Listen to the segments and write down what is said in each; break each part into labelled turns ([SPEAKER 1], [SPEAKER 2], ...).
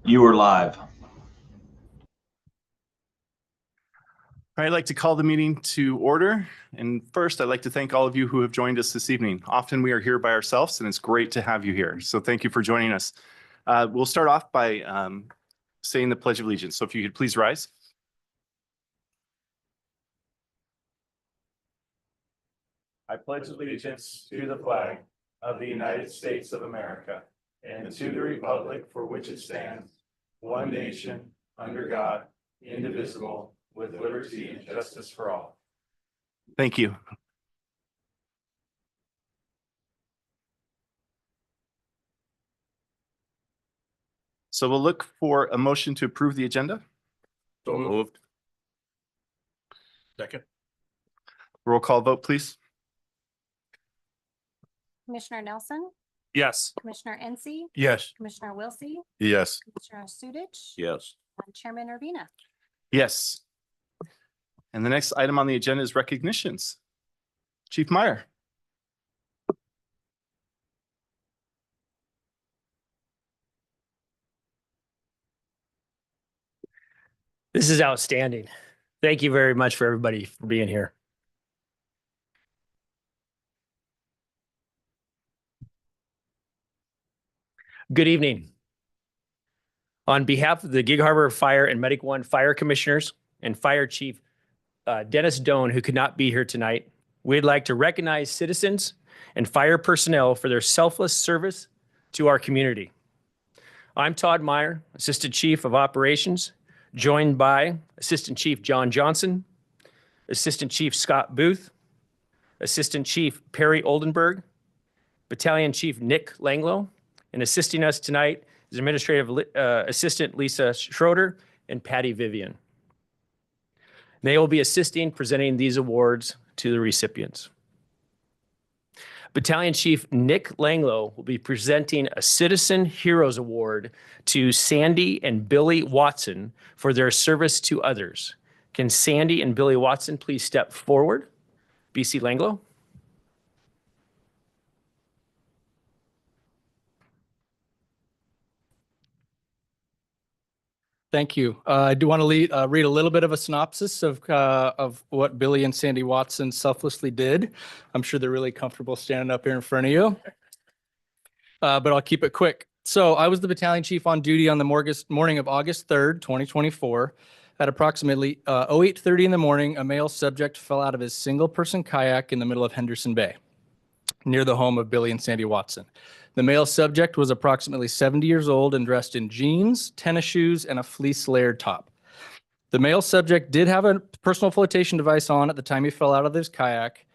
[SPEAKER 1] You are live.
[SPEAKER 2] All right, I'd like to call the meeting to order. And first, I'd like to thank all of you who have joined us this evening. Often we are here by ourselves, and it's great to have you here. So thank you for joining us. We'll start off by saying the Pledge of Allegiance. So if you could please rise. I pledge allegiance to the flag of the United States of America and to the republic for which it stands, one nation, under God, indivisible, with liberty and justice for all. Thank you. So we'll look for a motion to approve the agenda.
[SPEAKER 3] So moved. Second.
[SPEAKER 2] Roll call vote, please.
[SPEAKER 4] Commissioner Nelson,
[SPEAKER 3] Yes.
[SPEAKER 4] Commissioner NC,
[SPEAKER 3] Yes.
[SPEAKER 4] Commissioner Wilsey,
[SPEAKER 3] Yes.
[SPEAKER 4] Commissioner Sudich,
[SPEAKER 3] Yes.
[SPEAKER 4] and Chairman Urbina.
[SPEAKER 2] Yes. And the next item on the agenda is recognitions. Chief Meyer.
[SPEAKER 5] This is outstanding. Thank you very much for everybody for being here. Good evening. On behalf of the Gig Harbor Fire and Medic One Fire Commissioners and Fire Chief Dennis Doan, who could not be here tonight, we'd like to recognize citizens and fire personnel for their selfless service to our community. I'm Todd Meyer, Assistant Chief of Operations, joined by Assistant Chief John Johnson, Assistant Chief Scott Booth, Assistant Chief Perry Oldenburg, Battalion Chief Nick Langlow, and assisting us tonight is Administrative Assistant Lisa Schroeder and Patty Vivian. They will be assisting presenting these awards to the recipients. Battalion Chief Nick Langlow will be presenting a Citizen Heroes Award to Sandy and Billy Watson for their service to others. Can Sandy and Billy Watson please step forward? BC Langlow.
[SPEAKER 6] Thank you. I do want to read a little bit of a synopsis of what Billy and Sandy Watson selflessly did. I'm sure they're really comfortable standing up here in front of you, but I'll keep it quick. So I was the battalion chief on duty on the morning of August 3rd, 2024. At approximately 08:30 in the morning, a male subject fell out of his single-person kayak in the middle of Henderson Bay, near the home of Billy and Sandy Watson. The male subject was approximately 70 years old and dressed in jeans, tennis shoes, and a fleece layered top. The male subject did have a personal flotation device on at the time he fell out of his kayak,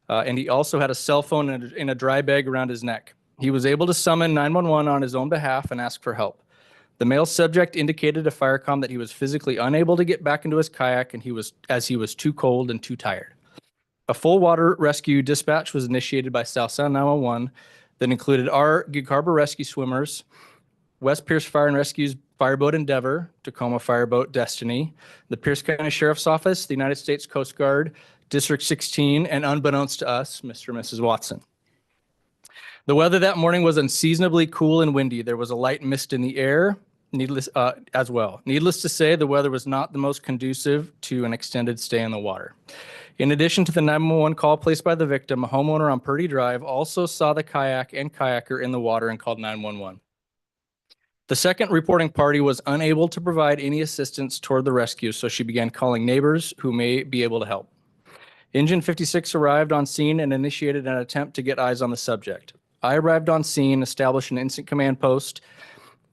[SPEAKER 6] and he also had a cell phone in a dry bag around his neck. He was able to summon 911 on his own behalf and ask for help. The male subject indicated to Firecom that he was physically unable to get back into his kayak and he was too cold and too tired. A full water rescue dispatch was initiated by South Sound 911 that included our Gig Harbor Rescue Swimmers, West Pierce Fire and Rescue's Fireboat Endeavor, Tacoma Fireboat Destiny, the Pierce County Sheriff's Office, the United States Coast Guard, District 16, and unbeknownst to us, Mr. and Mrs. Watson. The weather that morning was unseasonably cool and windy. There was a light mist in the air, as well. Needless to say, the weather was not the most conducive to an extended stay in the water. In addition to the 911 call placed by the victim, a homeowner on Purdy Drive also saw the kayak and kayaker in the water and called 911. The second reporting party was unable to provide any assistance toward the rescue, so she began calling neighbors who may be able to help. Engine 56 arrived on scene and initiated an attempt to get eyes on the subject. I arrived on scene, established an instant command post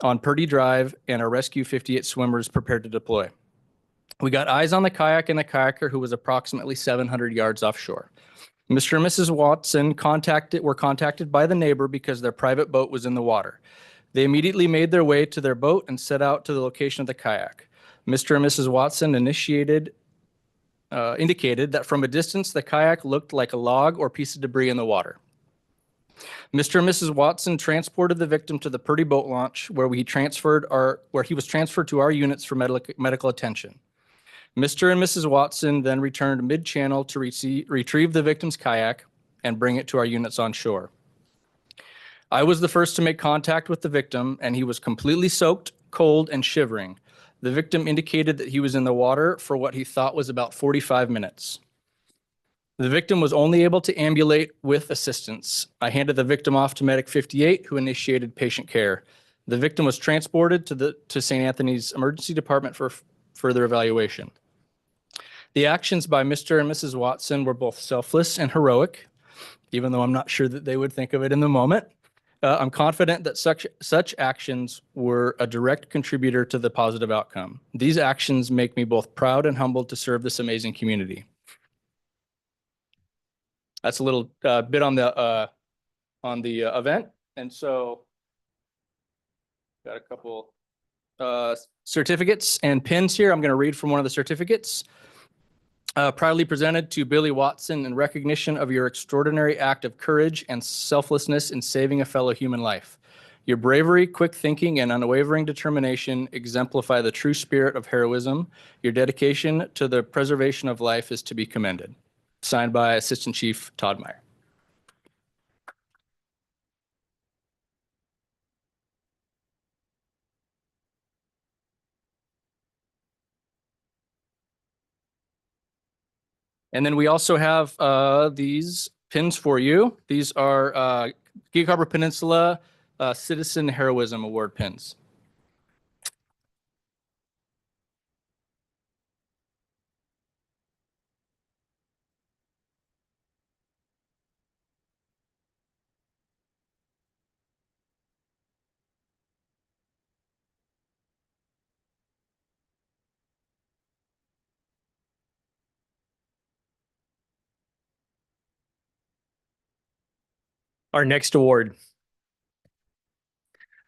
[SPEAKER 6] on Purdy Drive, and our Rescue 58 swimmers prepared to deploy. We got eyes on the kayak and the kayaker, who was approximately 700 yards offshore. Mr. and Mrs. Watson were contacted by the neighbor because their private boat was in the water. They immediately made their way to their boat and set out to the location of the kayak. Mr. and Mrs. Watson indicated that from a distance, the kayak looked like a log or piece of debris in the water. Mr. and Mrs. Watson transported the victim to the Purdy boat launch, where he was transferred to our units for medical attention. Mr. and Mrs. Watson then returned mid-channel to retrieve the victim's kayak and bring it to our units on shore. I was the first to make contact with the victim, and he was completely soaked, cold, and shivering. The victim indicated that he was in the water for what he thought was about 45 minutes. The victim was only able to ambulate with assistance. I handed the victim off to Medic 58, who initiated patient care. The victim was transported to St. Anthony's Emergency Department for further evaluation. The actions by Mr. and Mrs. Watson were both selfless and heroic, even though I'm not sure that they would think of it in the moment. I'm confident that such actions were a direct contributor to the positive outcome. These actions make me both proud and humbled to serve this amazing community. That's a little bit on the event. And so got a couple certificates and pins here. I'm going to read from one of the certificates. Proudly presented to Billy Watson in recognition of your extraordinary act of courage and selflessness in saving a fellow human life. Your bravery, quick thinking, and unwavering determination exemplify the true spirit of heroism. Your dedication to the preservation of life is to be commended. Signed by Assistant Chief Todd Meyer. And then we also have these pins for you. These are Gig Harbor Peninsula Citizen Heroism Award pins.
[SPEAKER 5] Our next award.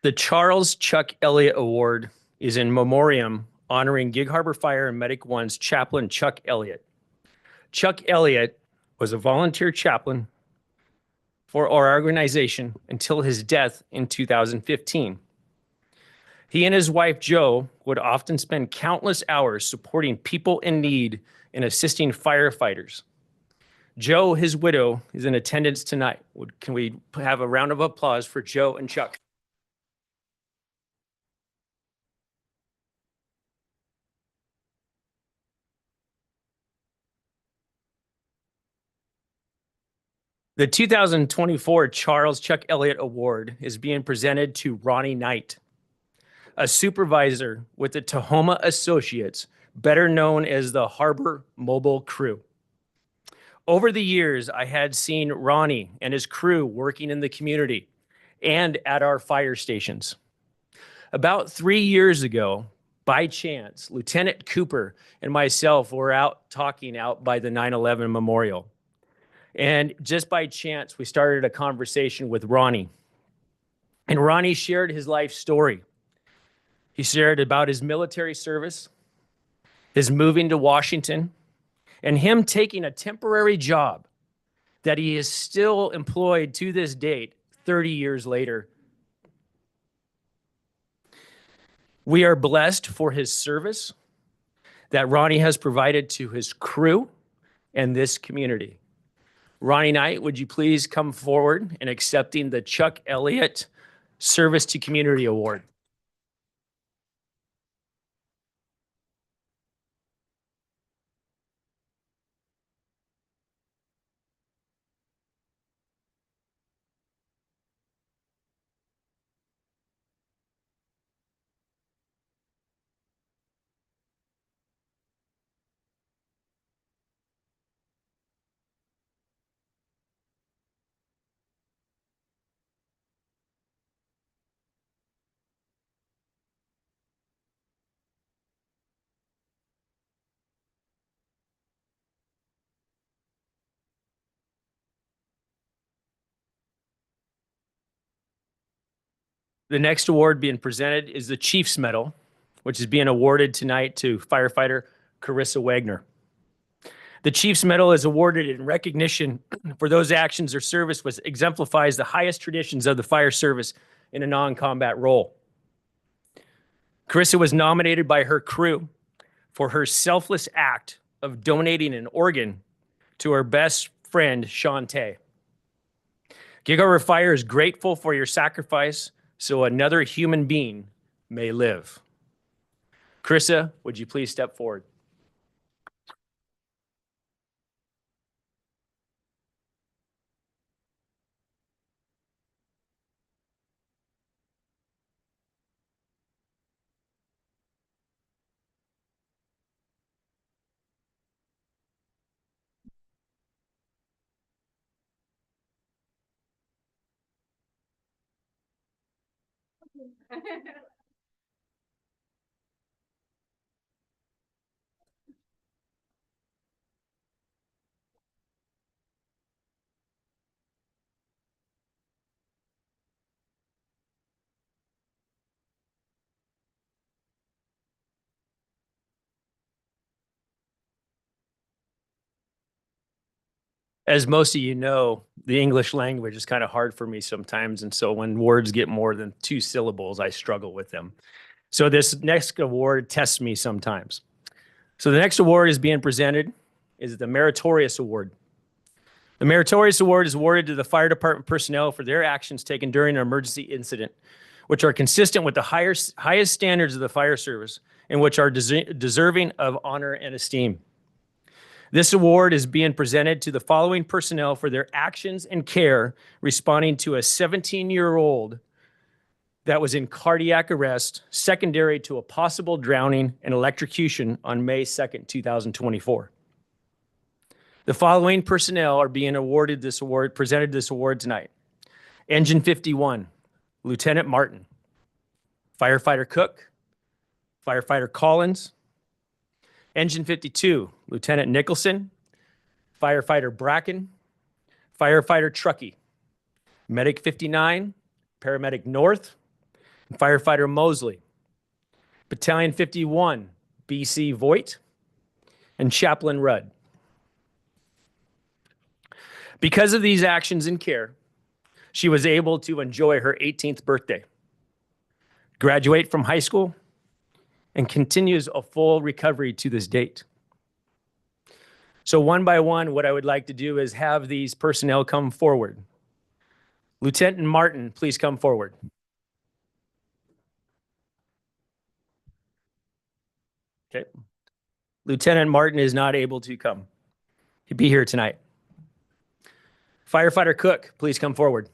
[SPEAKER 5] The Charles Chuck Elliott Award is in memoriam honoring Gig Harbor Fire and Medic One's chaplain, Chuck Elliott. Chuck Elliott was a volunteer chaplain for our organization until his death in 2015. He and his wife, Jo, would often spend countless hours supporting people in need and assisting firefighters. Jo, his widow, is in attendance tonight. Can we have a round of applause for Jo and Chuck? The 2024 Charles Chuck Elliott Award is being presented to Ronnie Knight, a supervisor with the Tahoma Associates, better known as the Harbor Mobile Crew. Over the years, I had seen Ronnie and his crew working in the community and at our fire stations. About 3 years ago, by chance, Lieutenant Cooper and myself were out talking out by the 9/11 memorial. And just by chance, we started a conversation with Ronnie. And Ronnie shared his life story. He shared about his military service, his moving to Washington, and him taking a temporary job that he is still employed to this date, 30 years later. We are blessed for his service that Ronnie has provided to his crew and this community. Ronnie Knight, would you please come forward in accepting the Chuck Elliott Service to Community Award? The next award being presented is the Chief's Medal, which is being awarded tonight to firefighter Carissa Wagner. The Chief's Medal is awarded in recognition for those actions or service which exemplifies the highest traditions of the fire service in a non-combat role. Carissa was nominated by her crew for her selfless act of donating an organ to her best friend, Shantae. Gig Harbor Fire is grateful for your sacrifice so another human being may live. Krista, would you please step forward? As most of you know, the English language is kind of hard for me sometimes. And so when words get more than 2 syllables, I struggle with them. So this next award tests me sometimes. So the next award is being presented is the Meritorious Award. The Meritorious Award is awarded to the fire department personnel for their actions taken during an emergency incident, which are consistent with the highest standards of the fire service and which are deserving of honor and esteem. This award is being presented to the following personnel for their actions and care responding to a 17-year-old that was in cardiac arrest secondary to a possible drowning and electrocution on May 2nd, 2024. The following personnel are being awarded this award, presented this award tonight. Engine 51, Lieutenant Martin. Firefighter Cook, Firefighter Collins. Engine 52, Lieutenant Nicholson, Firefighter Bracken, Firefighter Truckee, Medic 59, Paramedic North, and Firefighter Mosley, Battalion 51, BC Voigt, and Chaplain Rudd. Because of these actions and care, she was able to enjoy her 18th birthday, graduate from high school, and continues a full recovery to this date. So one by one, what I would like to do is have these personnel come forward. Lieutenant Martin, please come forward. Okay. Lieutenant Martin is not able to come. He'll be here tonight. Firefighter Cook, please come forward.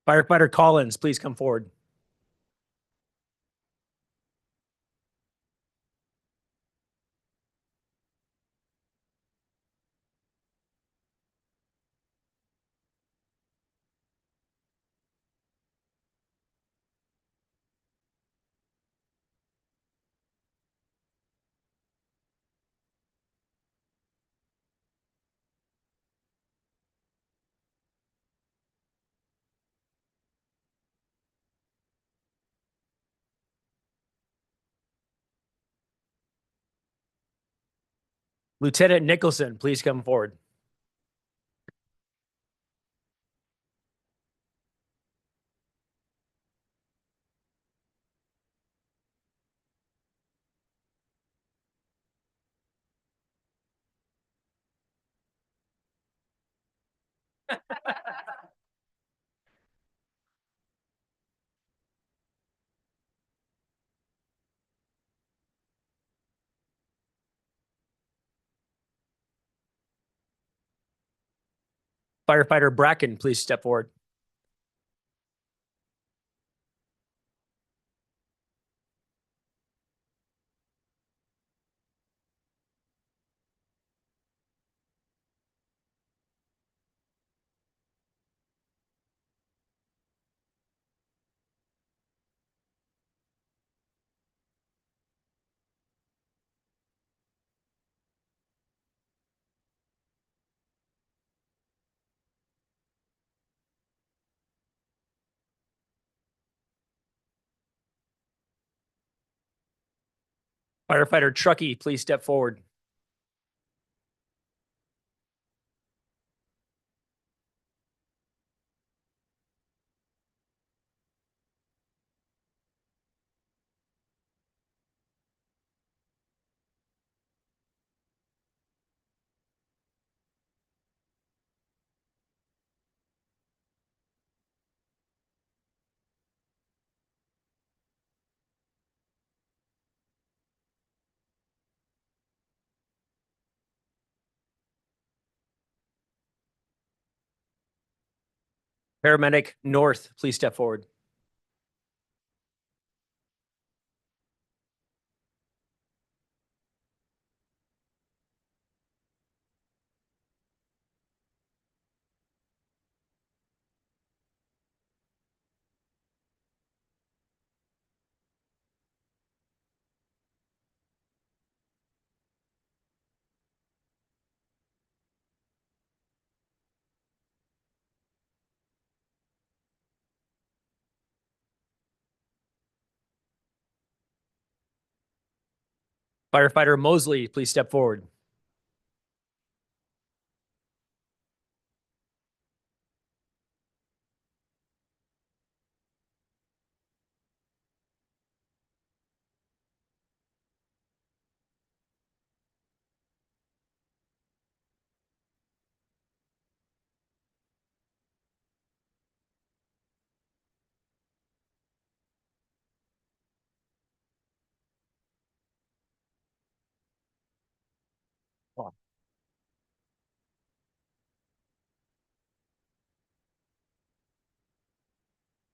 [SPEAKER 5] Firefighter Collins, please come forward. Lieutenant Nicholson, please come forward. Firefighter Bracken, please step forward. Firefighter Truckee, please step forward. Paramedic North, please step forward. Firefighter Mosley, please step forward.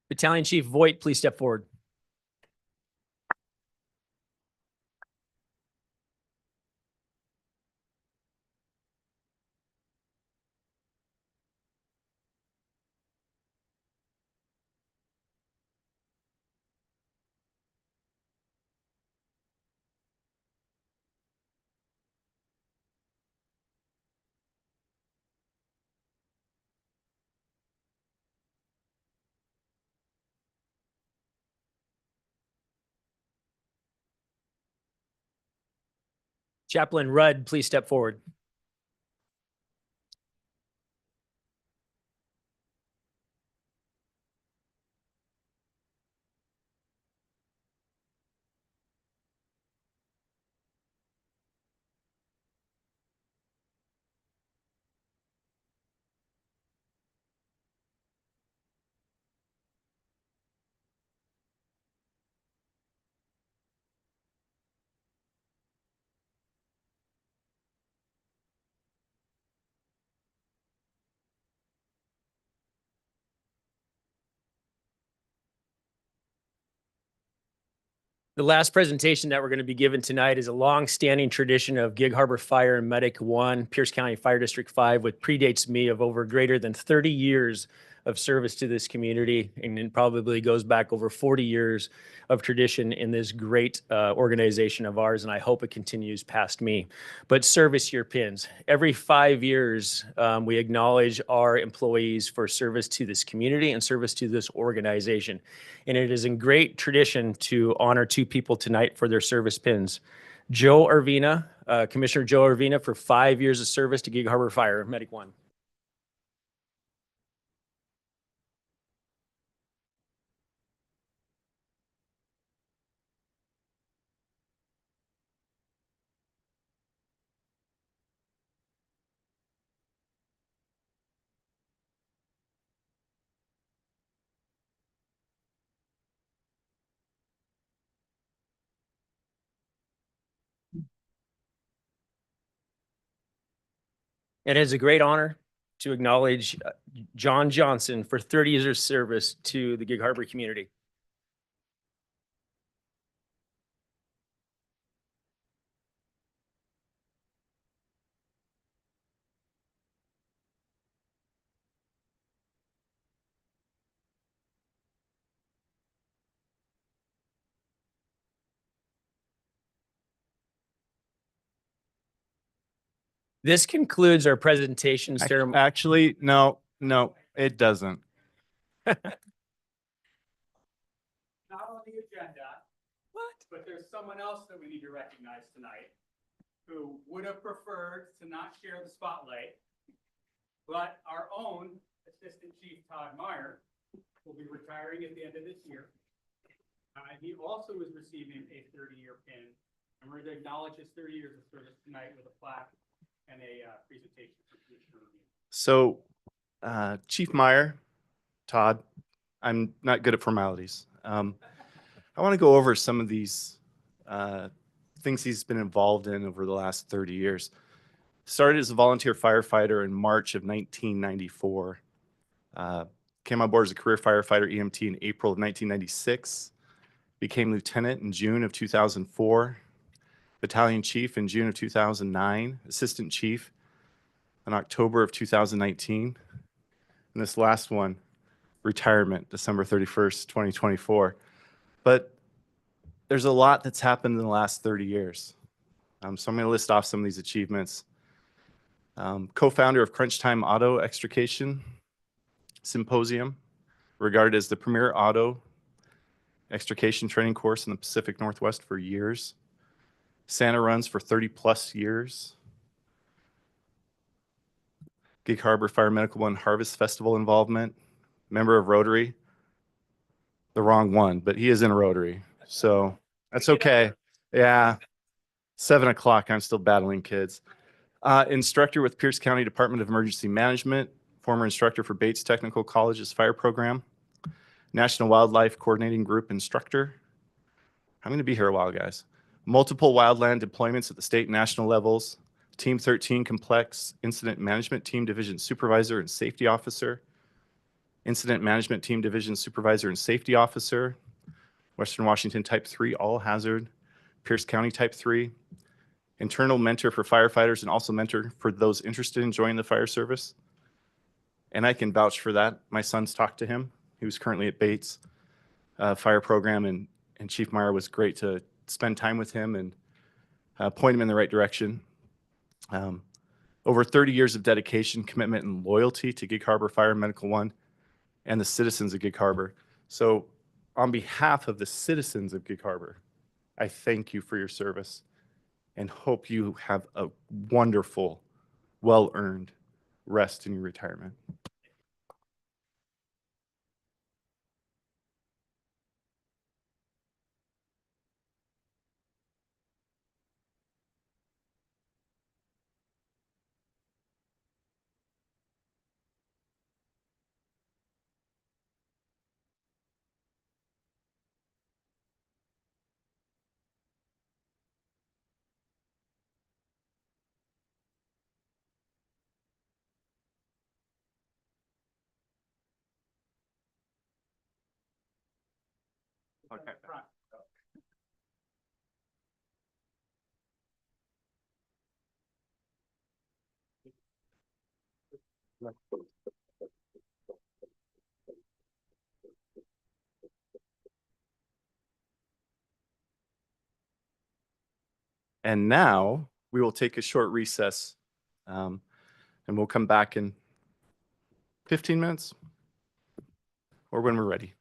[SPEAKER 5] Battalion Chief Voigt, please step forward. Chaplain Rudd, please step forward. The last presentation that we're going to be given tonight is a long-standing tradition of Gig Harbor Fire and Medic 1, Pierce County Fire District 5, which predates me of over greater than 30 years of service to this community, and it probably goes back over 40 years of tradition in this great organization of ours, and I hope it continues past me. But service year pins. Every 5 years, we acknowledge our employees for service to this community and service to this organization. And it is in great tradition to honor two people tonight for their service pins. Joe Arvina, Commissioner Joe Arvina, for 5 years of service to Gig Harbor Fire, Medic 1. It is a great honor to acknowledge John Johnson for 30 years of service to the Gig Harbor community. This concludes our presentation ceremony.
[SPEAKER 3] Actually, no, it doesn't.
[SPEAKER 5] Not on the agenda. What?
[SPEAKER 6] but there's someone else that we need to recognize tonight who would have preferred to not share the spotlight. But our own Assistant Chief Todd Meyer will be retiring at the end of this year. He also is receiving a 30-year pin, and we're going to acknowledge his 30 years of service tonight with a plaque and a presentation from Commissioner Rubin.
[SPEAKER 3] So, Chief Meyer, Todd, I'm not good at formalities. I want to go over some of these things he's been involved in over the last 30 years. Started as a volunteer firefighter in March of 1994. Came on board as a career firefighter EMT in April of 1996. Became lieutenant in June of 2004. Battalion chief in June of 2009. Assistant chief in October of 2019. And this last one, retirement, December 31st, 2024. But there's a lot that's happened in the last 30 years. So I'm going to list off some of these achievements. Co-founder of Crunch Time Auto Extrication Symposium, regarded as the premier auto extrication training course in the Pacific Northwest for years. Santa runs for 30 plus years. Gig Harbor Fire Medical One Harvest Festival involvement. Member of Rotary. The wrong one, but he is in Rotary. So that's okay. Yeah. 7 o'clock, I'm still battling kids. Instructor with Pierce County Department of Emergency Management. Former instructor for Bates Technical College's fire program. National Wildlife Coordinating Group instructor. I'm going to be here a while, guys. Multiple wildland deployments at the state and national levels. Team 13 Complex Incident Management Team Division Supervisor and Safety Officer. Incident Management Team Division Supervisor and Safety Officer. Western Washington Type 3 All Hazard. Pierce County Type 3. Internal mentor for firefighters and also mentor for those interested in joining the fire service. And I can vouch for that. My son's talked to him. He was currently at Bates fire program, and Chief Meyer was great to spend time with him and point him in the right direction. Over 30 years of dedication, commitment, and loyalty to Gig Harbor Fire Medical One and the citizens of Gig Harbor. So on behalf of the citizens of Gig Harbor, I thank you for your service and hope you have a wonderful, well-earned rest in your retirement. Okay. And now we will take a short recess, and we'll come back in 15 minutes or when we're ready.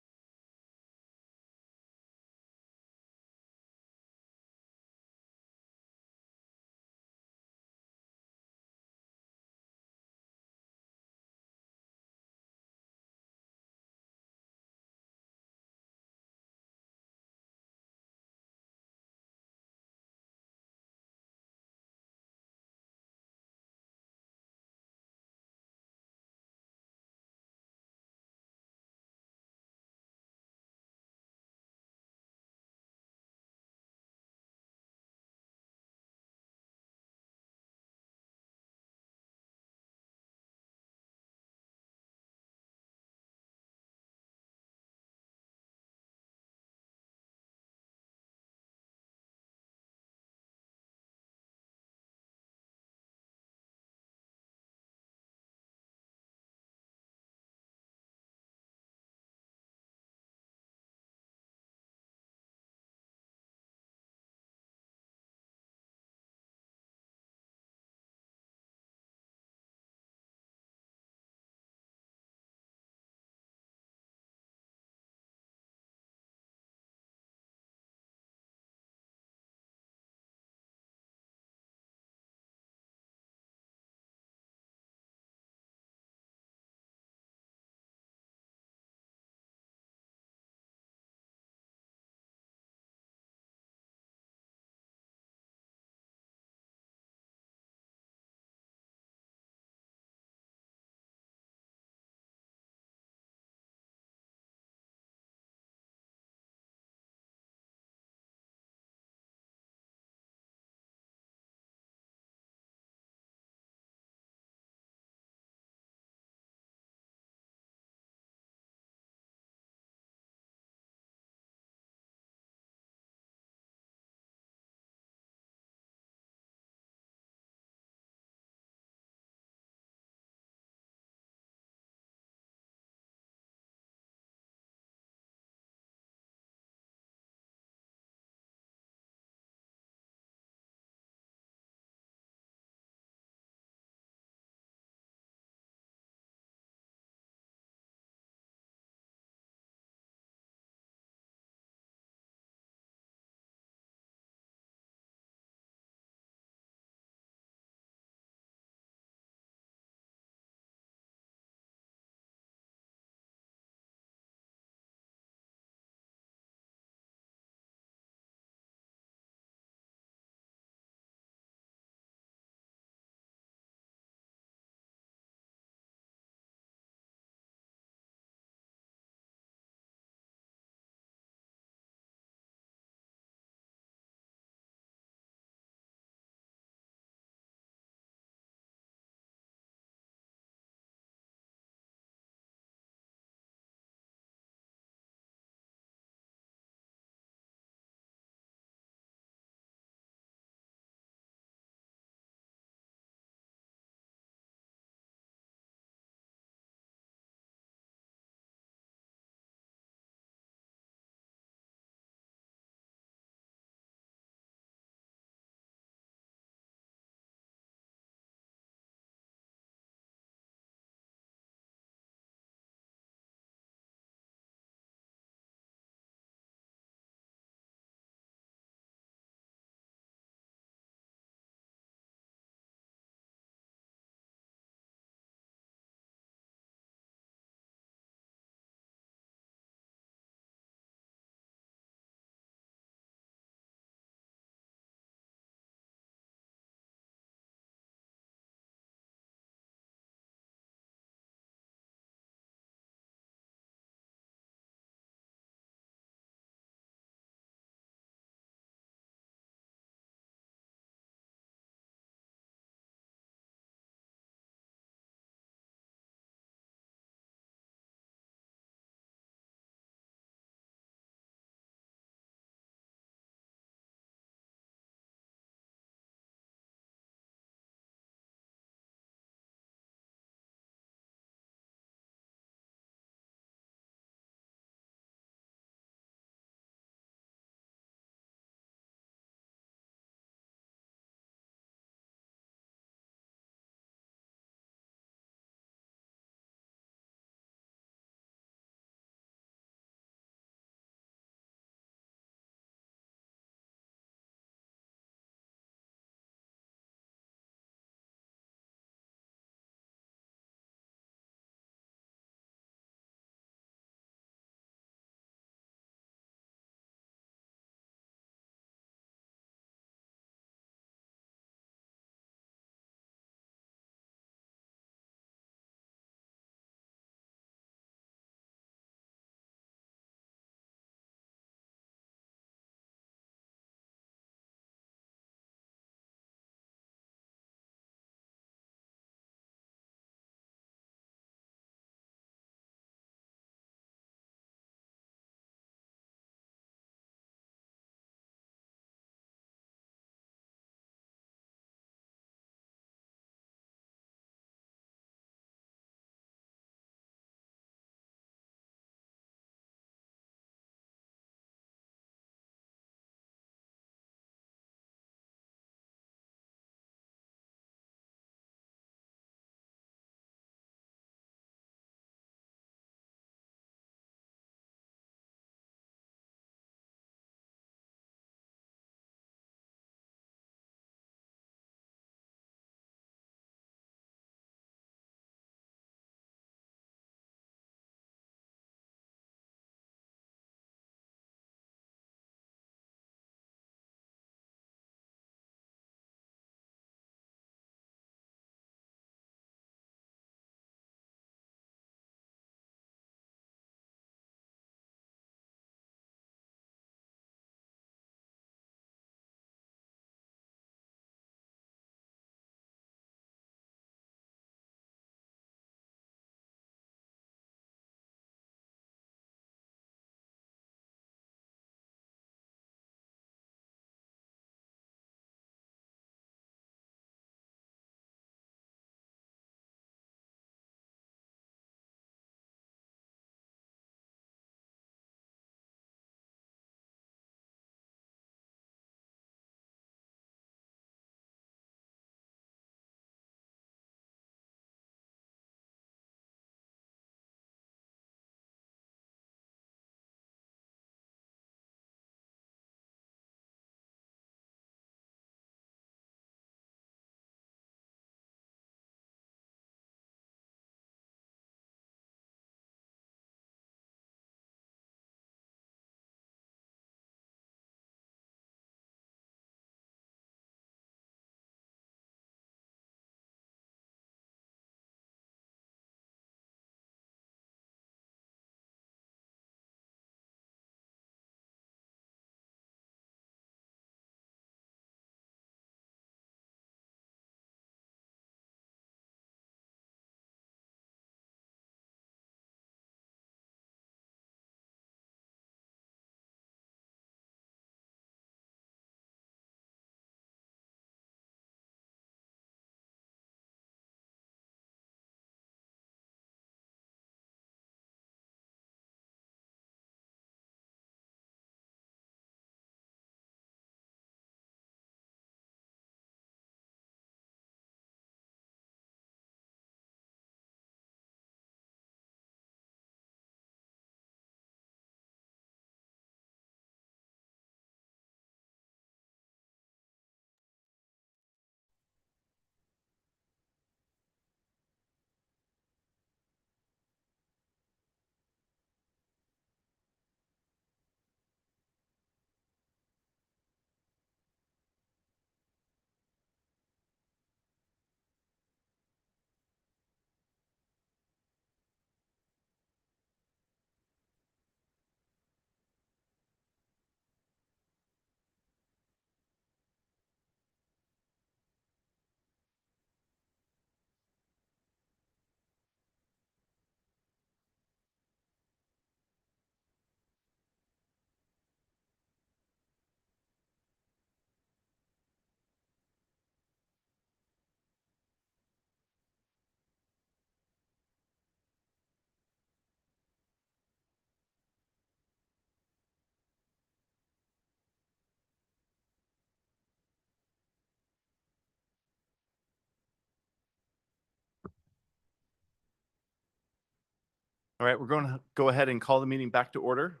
[SPEAKER 3] All right, we're going to go ahead and call the meeting back to order.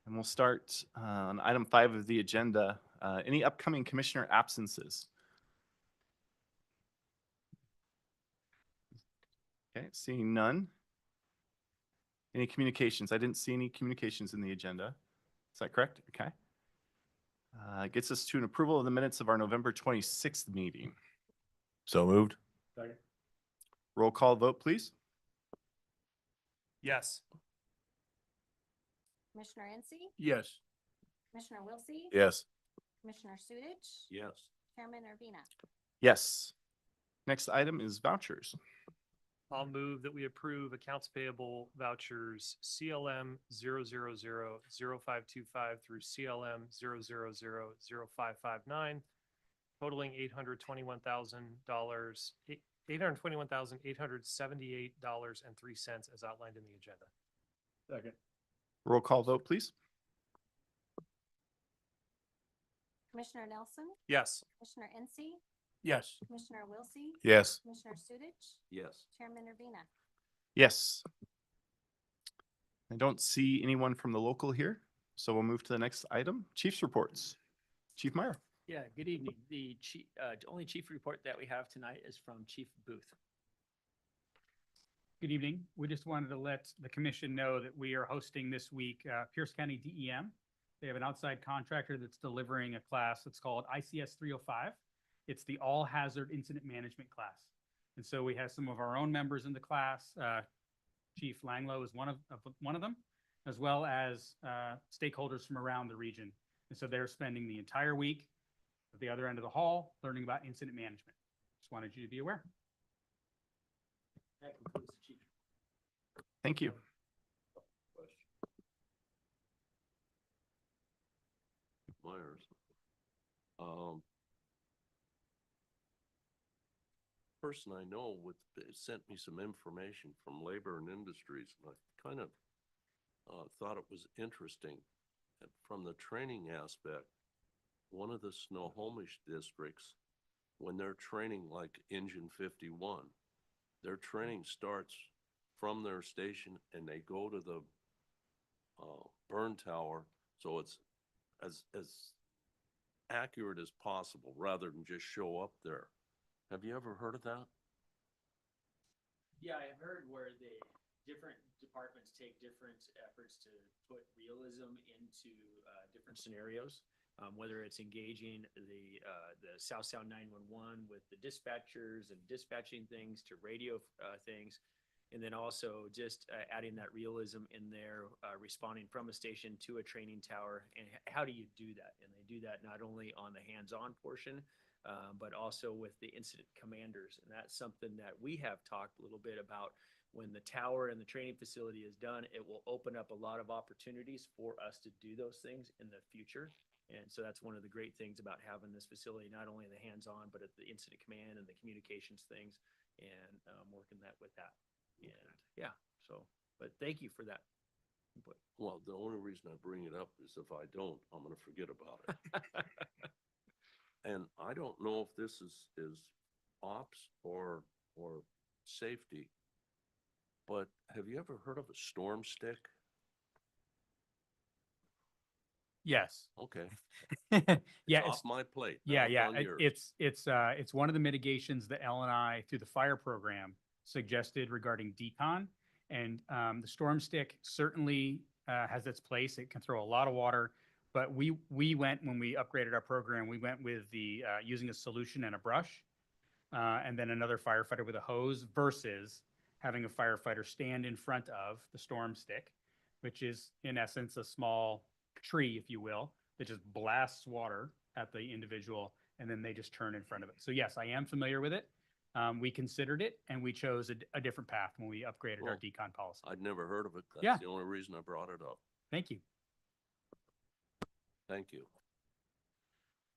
[SPEAKER 3] And we'll start on item 5 of the agenda. Any upcoming commissioner absences? Okay, seeing none. Any communications? I didn't see any communications in the agenda. Is that correct? Okay. Gets us to an approval of the minutes of our November 26th meeting.
[SPEAKER 2] So moved.
[SPEAKER 3] Roll call vote, please.
[SPEAKER 2] Yes.
[SPEAKER 4] Commissioner Encey,
[SPEAKER 2] Yes.
[SPEAKER 4] Commissioner Wiltie.
[SPEAKER 2] Yes.
[SPEAKER 4] Commissioner Sudich,
[SPEAKER 2] Yes.
[SPEAKER 4] Chairman Urbina.
[SPEAKER 3] Yes. Next item is vouchers.
[SPEAKER 1] I'll move that we approve accounts payable vouchers CLM 0000525 through CLM 0000559, totaling $821,000, $821,878.03 as outlined in the agenda.
[SPEAKER 2] Second.
[SPEAKER 3] Roll call vote, please.
[SPEAKER 4] Commissioner Nelson,
[SPEAKER 1] Yes.
[SPEAKER 4] Commissioner Encey,
[SPEAKER 2] Yes.
[SPEAKER 4] Commissioner Wiltie.
[SPEAKER 2] Yes.
[SPEAKER 4] Commissioner Sudich,
[SPEAKER 2] Yes.
[SPEAKER 4] Chairman Urbina.
[SPEAKER 3] Yes. I don't see anyone from the local here, so we'll move to the next item. Chief's reports. Chief Meyer.
[SPEAKER 7] Yeah, good evening. The only chief report that we have tonight is from Chief Booth.
[SPEAKER 8] Good evening. We just wanted to let the commission know that we are hosting this week Pierce County DEM. They have an outside contractor that's delivering a class that's called ICS 305. It's the All Hazard Incident Management class. And so we have some of our own members in the class. Chief Langlow is one of them, as well as stakeholders from around the region. And so they're spending the entire week at the other end of the hall learning about incident management. Just wanted you to be aware.
[SPEAKER 7] That concludes the chief.
[SPEAKER 3] Thank you.
[SPEAKER 9] Myers. Person I know sent me some information from Labor and Industries, and I kind of thought it was interesting. And from the training aspect, one of the Snohomish districts, when they're training like Engine 51, their training starts from their station and they go to the burn tower, so it's as accurate as possible rather than just show up there. Have you ever heard of that?
[SPEAKER 7] Yeah, I've heard where the different departments take different efforts to put realism into different scenarios. Whether it's engaging the South Sound 911 with the dispatchers and dispatching things to radio things, and then also just adding that realism in there, responding from a station to a training tower. And how do you do that? And they do that not only on the hands-on portion, but also with the incident commanders. And that's something that we have talked a little bit about. When the tower and the training facility is done, it will open up a lot of opportunities for us to do those things in the future. And so that's one of the great things about having this facility, not only the hands-on, but at the incident command and the communications things, and working that with that. And yeah, so, but thank you for that input.
[SPEAKER 9] Well, the only reason I bring it up is if I don't, I'm going to forget about it. And I don't know if this is ops or safety, but have you ever heard of a storm stick?
[SPEAKER 8] Yes.
[SPEAKER 9] Okay.
[SPEAKER 8] Yeah,
[SPEAKER 9] It's
[SPEAKER 8] it's
[SPEAKER 9] off my plate.
[SPEAKER 8] Yeah,
[SPEAKER 9] Now
[SPEAKER 8] yeah.
[SPEAKER 9] on yours.
[SPEAKER 8] It's one of the mitigations that Ellen and I, through the fire program, suggested regarding decon. And the storm stick certainly has its place. It can throw a lot of water. But we went, when we upgraded our program, we went with the using a solution and a brush, and then another firefighter with a hose versus having a firefighter stand in front of the storm stick, which is in essence a small tree, if you will, that just blasts water at the individual, and then they just turn in front of it. So yes, I am familiar with it. We considered it, and we chose a different path when we upgraded our
[SPEAKER 9] Well,
[SPEAKER 8] decon policy.
[SPEAKER 9] I'd never heard of it. That's
[SPEAKER 8] Yeah.
[SPEAKER 9] the only reason I brought it up.
[SPEAKER 8] Thank you.
[SPEAKER 9] Thank you.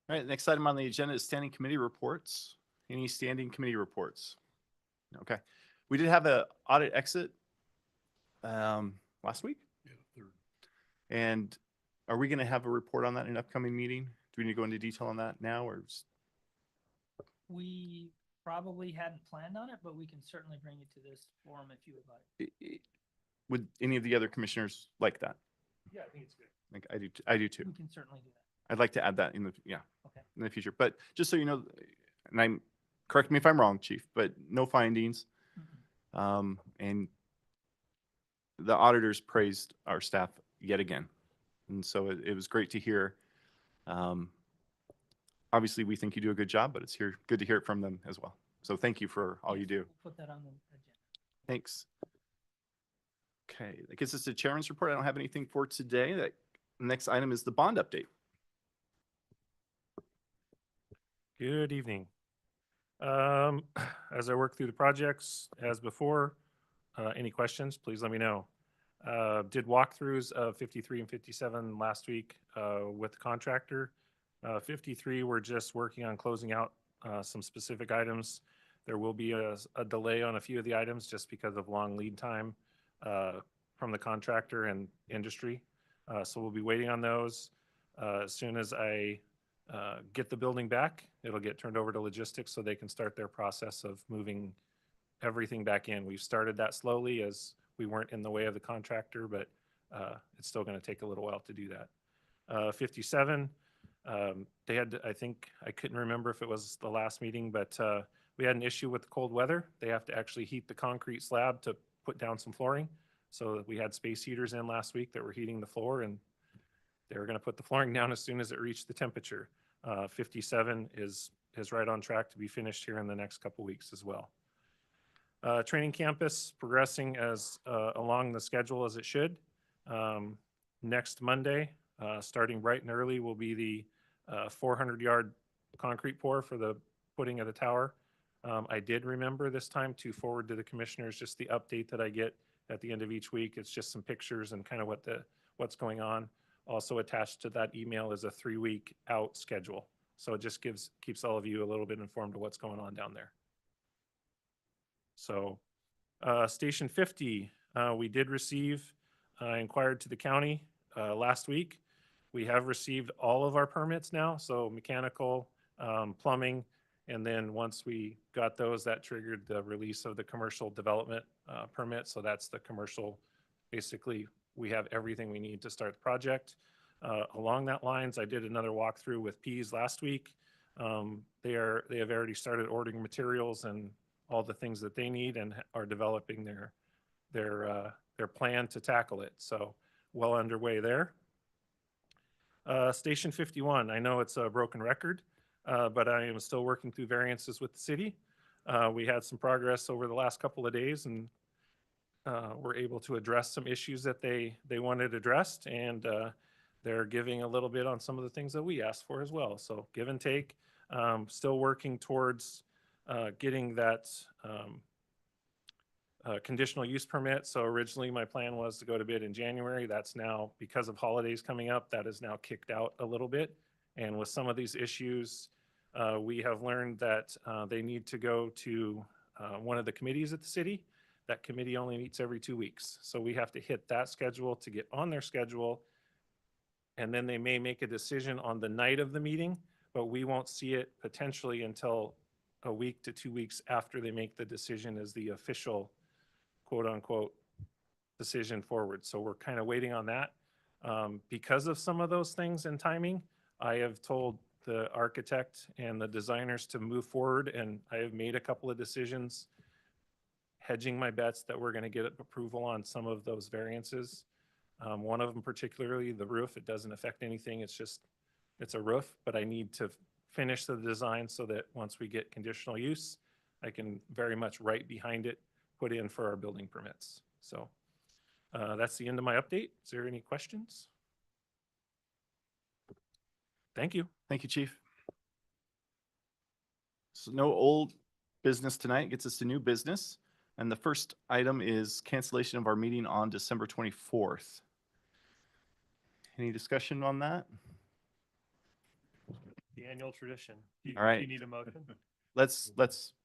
[SPEAKER 3] All right, next item on the agenda is standing committee reports. Any standing committee reports? Okay. We did have an audit exit last week. And are we going to have a report on that in an upcoming meeting? Do we need to go into detail on that now or?
[SPEAKER 8] We
[SPEAKER 10] probably hadn't planned on it, but we can certainly bring it to this forum if you would like.
[SPEAKER 3] Would any of the other commissioners like that?
[SPEAKER 1] Yeah, I think it's good.
[SPEAKER 3] Like I do too.
[SPEAKER 10] We can certainly do that.
[SPEAKER 3] I'd like to add that in the, yeah,
[SPEAKER 10] Okay.
[SPEAKER 3] in the future. But just so you know, and I'm, correct me if I'm wrong, Chief, but no findings. And the auditors praised our staff yet again. And so it was great to hear. Obviously, we think you do a good job, but it's good to hear it from them as well. So thank you for all you do.
[SPEAKER 10] We'll put that on the agenda.
[SPEAKER 3] Thanks. Okay, that gets us to Chairman's report. I don't have anything for today. The next item is the bond update.
[SPEAKER 11] Good evening. As I work through the projects, as before, any questions, please let me know. Did walkthroughs of 53 and 57 last week with the contractor. 53, we're just working on closing out some specific items. There will be a delay on a few of the items just because of long lead time from the contractor and industry. So we'll be waiting on those. As soon as I get the building back, it'll get turned over to logistics so they can start their process of moving everything back in. We've started that slowly as we weren't in the way of the contractor, but it's still going to take a little while to do that. 57, they had, I think, I couldn't remember if it was the last meeting, but we had an issue with the cold weather. They have to actually heat the concrete slab to put down some flooring. So we had space heaters in last week that were heating the floor, and they were going to put the flooring down as soon as it reached the temperature. 57 is right on track to be finished here in the next couple weeks as well. Training campus progressing as along the schedule as it should. Next Monday, starting bright and early, will be the 400-yard concrete pour for the putting of the tower. I did remember this time to forward to the commissioners just the update that I get at the end of each week. It's just some pictures and kind of what's going on. Also attached to that email is a 3-week out schedule. So it just keeps all of you a little bit informed of what's going on down there. So Station 50, we did receive, inquired to the county last week. We have received all of our permits now, so mechanical, plumbing, and then once we got those, that triggered the release of the commercial development permit. So that's the commercial, basically, we have everything we need to start the project. Along that lines, I did another walkthrough with Pease last week. They have already started ordering materials and all the things that they need and are developing their plan to tackle it. So well underway there. Station 51, I know it's a broken record, but I am still working through variances with the city. We had some progress over the last couple of days and were able to address some issues that they wanted addressed, and they're giving a little bit on some of the things that we asked for as well. So give and take, still working towards getting that conditional use permit. So originally my plan was to go to bid in January. That's now, because of holidays coming up, that is now kicked out a little bit. And with some of these issues, we have learned that they need to go to one of the committees at the city. That committee only meets every 2 weeks. So we have to hit that schedule to get on their schedule. And then they may make a decision on the night of the meeting, but we won't see it potentially until a week to 2 weeks after they make the decision as the official quote unquote decision forward. So we're kind of waiting on that. Because of some of those things and timing, I have told the architect and the designers to move forward, and I have made a couple of decisions hedging my bets that we're going to get approval on some of those variances. One of them particularly, the roof, it doesn't affect anything. It's a roof, but I need to finish the design so that once we get conditional use, I can very much right behind it, put in for our building permits. So that's the end of my update. Is there any questions? Thank you.
[SPEAKER 3] Thank you, Chief. So no old business tonight, gets us to new business. And the first item is cancellation of our meeting on December 24th. Any discussion on that?
[SPEAKER 1] The annual tradition.
[SPEAKER 3] All right.
[SPEAKER 1] Do you need a motion?
[SPEAKER 3] Let's,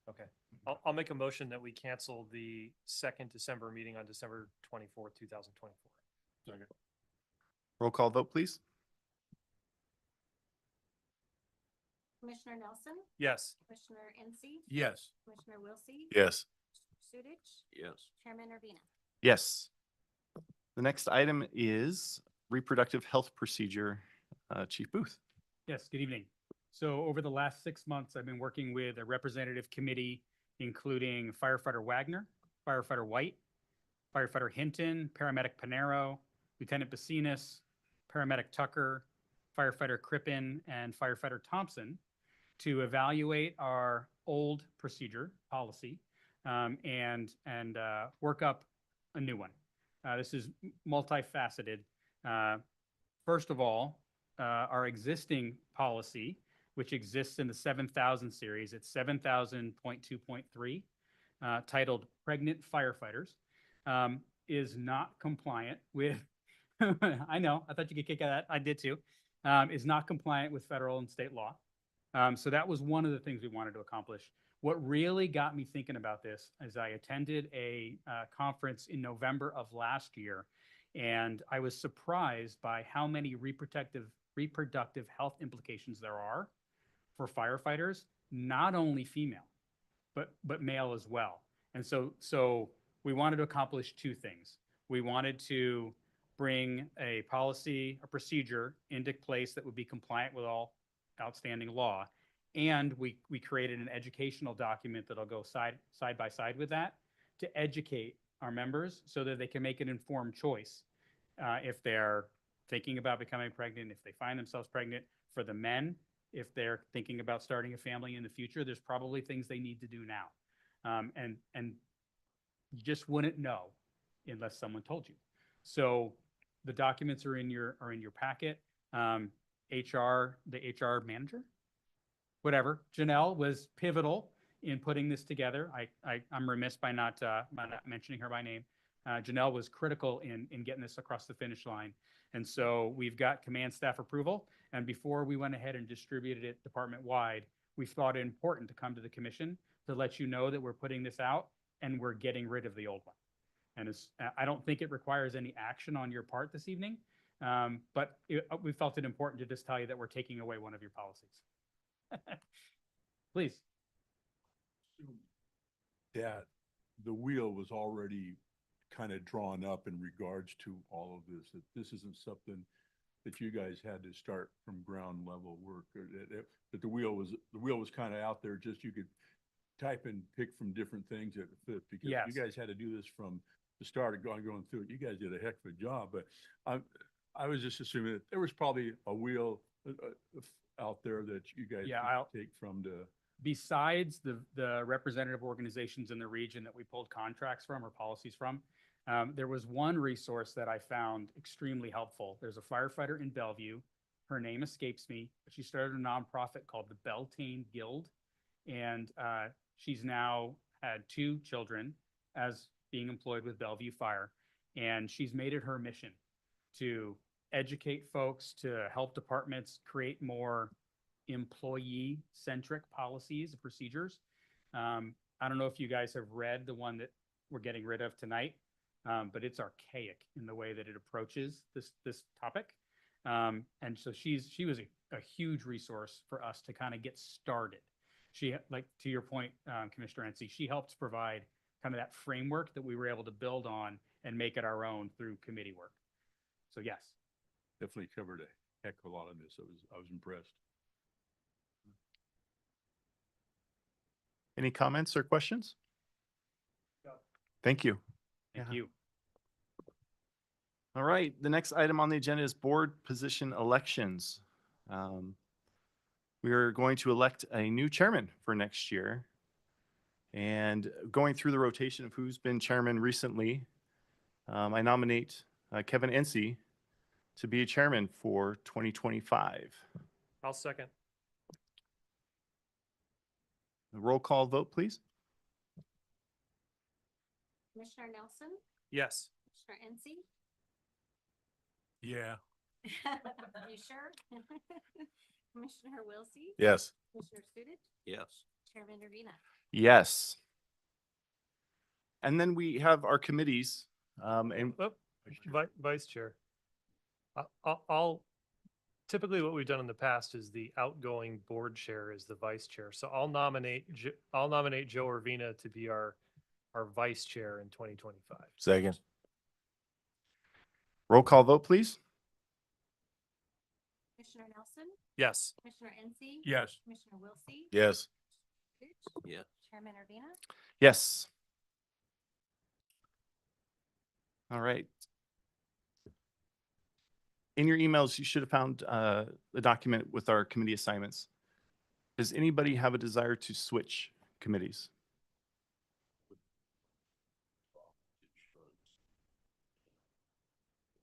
[SPEAKER 1] Okay. I'll make a motion that we cancel the second December meeting on December 24th, 2024.
[SPEAKER 3] roll call vote, please.
[SPEAKER 4] Commissioner Nelson,
[SPEAKER 1] Yes.
[SPEAKER 4] Commissioner NC,
[SPEAKER 2] Yes.
[SPEAKER 4] Commissioner Wiltie,
[SPEAKER 3] Yes.
[SPEAKER 4] Sudich,
[SPEAKER 9] Yes.
[SPEAKER 4] Chairman Urbina.
[SPEAKER 3] Yes. The next item is reproductive health procedure. Chief Booth.
[SPEAKER 8] Yes, good evening. So over the last 6 months, I've been working with a representative committee, including firefighter Wagner, firefighter White, firefighter Hinton, paramedic Panero, Lieutenant Bacinas, paramedic Tucker, firefighter Crippen, and firefighter Thompson to evaluate our old procedure policy and work up a new one. This is multifaceted. First of all, our existing policy, which exists in the 7000 series, it's 7000.2.3, titled Pregnant Firefighters, is not compliant with, I know, I thought you could kick at that, I did too, is not compliant with federal and state law. So that was one of the things we wanted to accomplish. What really got me thinking about this is I attended a conference in November of last year, and I was surprised by how many reproductive health implications there are for firefighters, not only female, but male as well. And so we wanted to accomplish two things. We wanted to bring a policy, a procedure into place that would be compliant with all outstanding law. And we created an educational document that'll go side by side with that to educate our members so that they can make an informed choice if they're thinking about becoming pregnant, if they find themselves pregnant. For the men, if they're thinking about starting a family in the future, there's probably things they need to do now. And you just wouldn't know unless someone told you. So the documents are in your packet. The HR manager, whatever, Janelle was pivotal in putting this together. I'm remiss by not mentioning her by name. Janelle was critical in getting this across the finish line. And so we've got command staff approval. And before we went ahead and distributed it department-wide, we thought it important to come to the commission to let you know that we're putting this out and we're getting rid of the old one. And I don't think it requires any action on your part this evening, but we felt it important to just tell you that we're taking away one of your policies. Please.
[SPEAKER 12] That the wheel was already kind of drawn up in regards to all of this, that this isn't something that you guys had to start from ground level work, or that the wheel was kind of out there, just you could type and pick from different things that fit, because
[SPEAKER 8] Yes.
[SPEAKER 12] you guys had to do this from the start of going through it. You guys did a heck of a job, but I was just assuming that there was probably a wheel out there that you guys could take from to.
[SPEAKER 8] Besides the representative organizations in the region that we pulled contracts from or policies from, there was one resource that I found extremely helpful. There's a firefighter in Bellevue. Her name escapes me, but she started a nonprofit called the Beltane Guild. And she's now had 2 children as being employed with Bellevue Fire. And she's made it her mission to educate folks, to help departments create more employee-centric policies and procedures. I don't know if you guys have read the one that we're getting rid of tonight, but it's archaic in the way that it approaches this topic. And so she was a huge resource for us to kind of get started. She, like to your point, Commissioner NC, she helped provide kind of that framework that we were able to build on and make it our own through committee work. So yes.
[SPEAKER 12] Definitely covered a heck of a lot of this. I was impressed.
[SPEAKER 3] Any comments or questions?
[SPEAKER 1] No.
[SPEAKER 3] Thank you.
[SPEAKER 8] Thank
[SPEAKER 3] Yeah.
[SPEAKER 8] you.
[SPEAKER 3] All right, the next item on the agenda is board position elections. We are going to elect a new chairman for next year. And going through the rotation of who's been chairman recently, I nominate Kevin Ency to be a chairman for 2025.
[SPEAKER 1] I'll second.
[SPEAKER 3] A roll call vote, please.
[SPEAKER 4] Commissioner Nelson,
[SPEAKER 1] Yes.
[SPEAKER 4] Commissioner NC,
[SPEAKER 12] Yeah.
[SPEAKER 4] you sure? Commissioner Wiltie,
[SPEAKER 3] Yes.
[SPEAKER 4] Commissioner Sudich,
[SPEAKER 9] Yes.
[SPEAKER 4] Chairman Urbina.
[SPEAKER 3] Yes. And then we have our committees. And
[SPEAKER 1] Vice Chair. I'll Typically, what we've done in the past is the outgoing board chair is the vice chair. So I'll nominate Joe Urbina to be our vice chair in 2025.
[SPEAKER 2] Second.
[SPEAKER 3] Roll call vote, please.
[SPEAKER 4] Commissioner Nelson,
[SPEAKER 1] Yes.
[SPEAKER 4] Commissioner NC.
[SPEAKER 12] Yes.
[SPEAKER 4] Commissioner Wiltie.
[SPEAKER 2] Yes.
[SPEAKER 9] Yeah.
[SPEAKER 4] Chairman Urbina.
[SPEAKER 3] Yes. All right. In your emails, you should have found the document with our committee assignments. Does anybody have a desire to switch committees?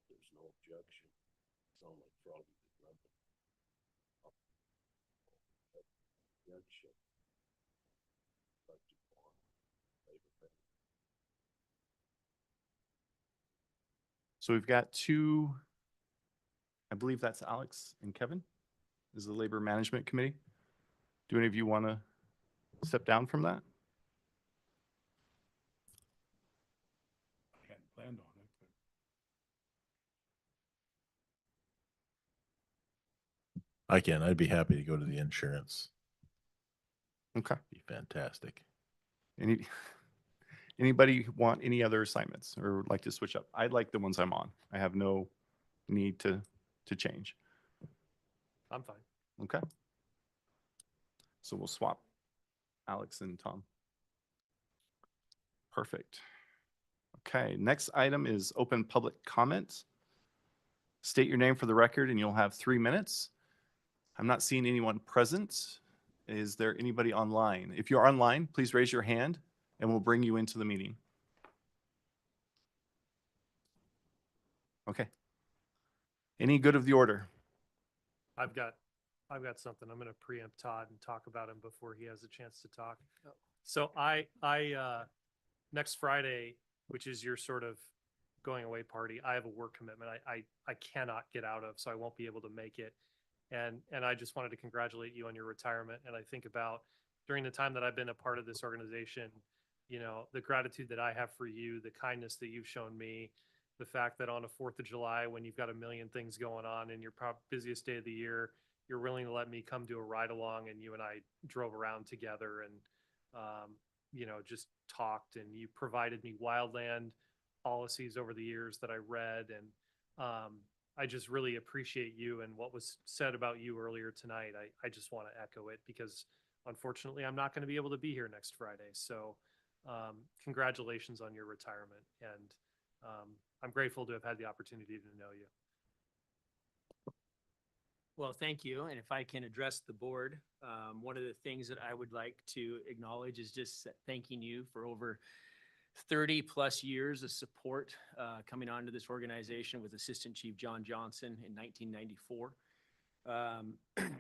[SPEAKER 9] There's no objection. Sound like Froggy did nothing. Objection. Like to go on. Labor.
[SPEAKER 3] So we've got two, I believe that's Alex and Kevin, is the Labor Management Committee. Do any of you want to step down from that?
[SPEAKER 12] I hadn't planned on it, but.
[SPEAKER 2] I can. I'd be happy to go to the insurance.
[SPEAKER 3] Okay.
[SPEAKER 2] Be fantastic.
[SPEAKER 3] Anybody want any other assignments or would like to switch up? I like the ones I'm on. I have no need to change.
[SPEAKER 1] I'm fine.
[SPEAKER 3] Okay. So we'll swap Alex and Tom. Perfect. Okay, next item is open public comment. State your name for the record and you'll have 3 minutes. I'm not seeing anyone present. Is there anybody online? If you're online, please raise your hand and we'll bring you into the meeting. Okay. Any good of the order?
[SPEAKER 1] I've got something. I'm going to preempt Todd and talk about him before he has a chance to talk. So I next Friday, which is your sort of going away party, I have a work commitment I cannot get out of, so I won't be able to make it. And I just wanted to congratulate you on your retirement. And I think about during the time that I've been a part of this organization, you know, the gratitude that I have for you, the kindness that you've shown me, the fact that on a 4th of July, when you've got a million things going on and your busiest day of the year, you're willing to let me come do a ride along, and you and I drove around together and, you know, just talked, and you provided me wildland policies over the years that I read. And I just really appreciate you and what was said about you earlier tonight. I just want to echo it because unfortunately I'm not going to be able to be here next Friday. So congratulations on your retirement. And I'm grateful to have had the opportunity to know you.
[SPEAKER 5] Well, thank you. And if I can address the board, one of the things that I would like to acknowledge is just thanking you for over 30 plus years of support coming onto this organization with Assistant Chief John Johnson in 1994.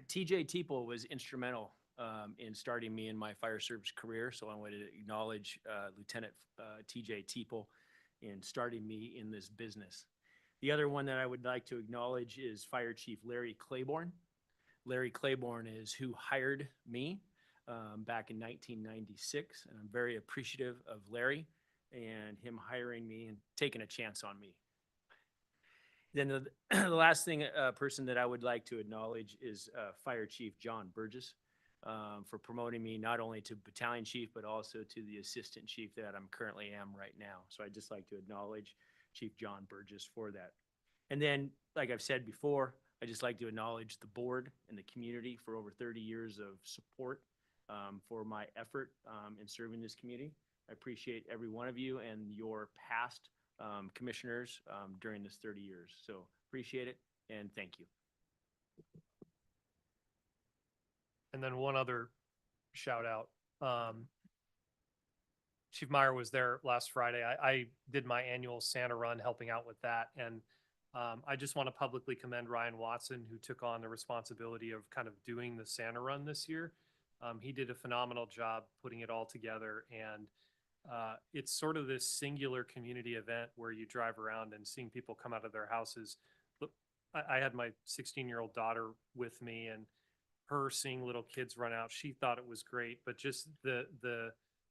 [SPEAKER 5] TJ Teeple was instrumental in starting me in my fire service career. So I wanted to acknowledge Lieutenant TJ Teeple in starting me in this business. The other one that I would like to acknowledge is Fire Chief Larry Claiborne. Larry Claiborne is who hired me back in 1996, and I'm very appreciative of Larry and him hiring me and taking a chance on me. Then the last person that I would like to acknowledge is Fire Chief John Burgess for promoting me not only to battalion chief, but also to the assistant chief that I'm currently am right now. So I'd just like to acknowledge Chief John Burgess for that. And then, like I've said before, I just like to acknowledge the board and the community for over 30 years of support for my effort in serving this community. I appreciate every one of you and your past commissioners during this 30 years. So appreciate it and thank you.
[SPEAKER 1] And then one other shout out. Chief Meyer was there last Friday. I did my annual Santa run helping out with that. And I just want to publicly commend Ryan Watson, who took on the responsibility of kind of doing the Santa run this year. He did a phenomenal job putting it all together. And it's sort of this singular community event where you drive around and seeing people come out of their houses. Look, I had my 16-year-old daughter with me, and her seeing little kids run out, she thought it was great. But just the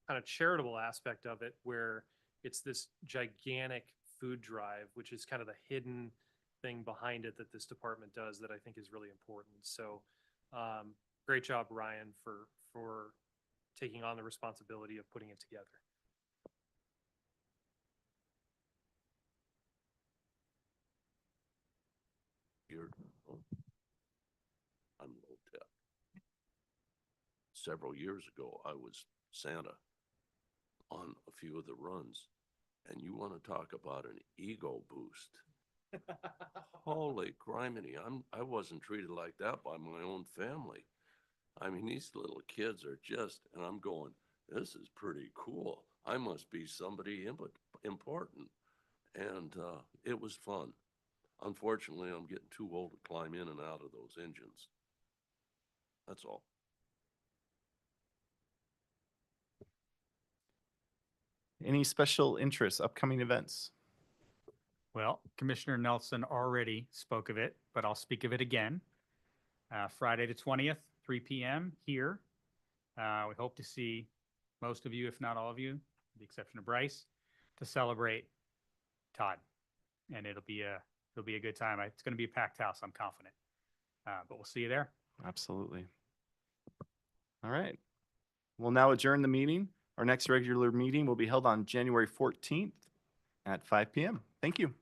[SPEAKER 1] kind of charitable aspect of it, where it's this gigantic food drive, which is kind of the hidden thing behind it that this department does that I think is really important. So, great job, Ryan, for taking on the responsibility of putting it together.
[SPEAKER 9] I'm low tech. Several years ago, I was Santa on a few of the runs, and you want to talk about an ego boost. Holy criminy, I wasn't treated like that by my own family. I mean, these little kids are just, and I'm going, this is pretty cool. I must be somebody important. And it was fun. Unfortunately, I'm getting too old to climb in and out of those engines. That's all.
[SPEAKER 3] Any special interests, upcoming events?
[SPEAKER 8] Well, Commissioner Nelson already spoke of it, but I'll speak of it again. Friday the 20th, 3 p.m. here. We hope to see most of you, if not all of you, with the exception of Bryce, to celebrate Todd. And it'll be a good time. It's going to be a packed house, I'm confident. But we'll see you there.
[SPEAKER 3] Absolutely. All right. We'll now adjourn the meeting. Our next regular meeting will be held on January 14th at 5 p.m. Thank you.